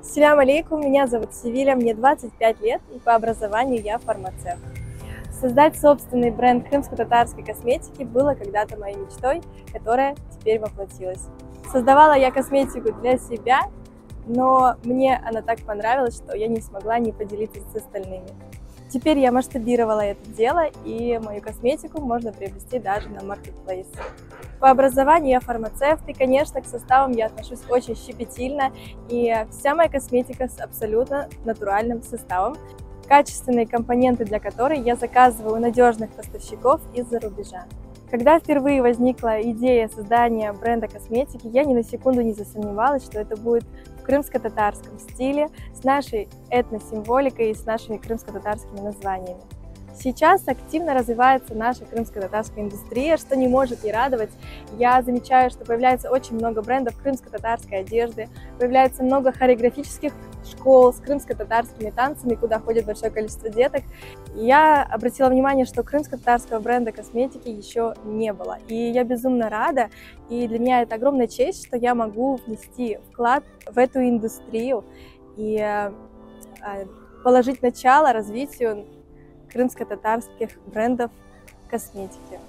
Салям алейкум, меня зовут Севиля, мне 25 лет и по образованию я фармацевт. Создать собственный бренд крымско-татарской косметики было когда-то моей мечтой, которая теперь воплотилась. Создавала я косметику для себя, но мне она так понравилась, что я не смогла не поделиться с остальными. Теперь я масштабировала это дело, и мою косметику можно приобрести даже на Marketplace. По образованию я фармацевт, и, конечно, к составам я отношусь очень щепетильно, и вся моя косметика с абсолютно натуральным составом, качественные компоненты для которой я заказываю у надежных поставщиков из-за рубежа. Когда впервые возникла идея создания бренда косметики, я ни на секунду не засомневалась, что это будет в крымско-татарском стиле, с нашей этносимволикой и с нашими крымско-татарскими названиями. Сейчас активно развивается наша крымско-татарская индустрия, что не может не радовать. Я замечаю, что появляется очень много брендов крымско-татарской одежды, появляется много хореографических школ с крымско-татарскими танцами, куда ходит большое количество деток. И я обратила внимание, что крымско-татарского бренда косметики еще не было. И я безумно рада, и для меня это огромная честь, что я могу внести вклад в эту индустрию и положить начало развитию крымско-татарских брендов косметики.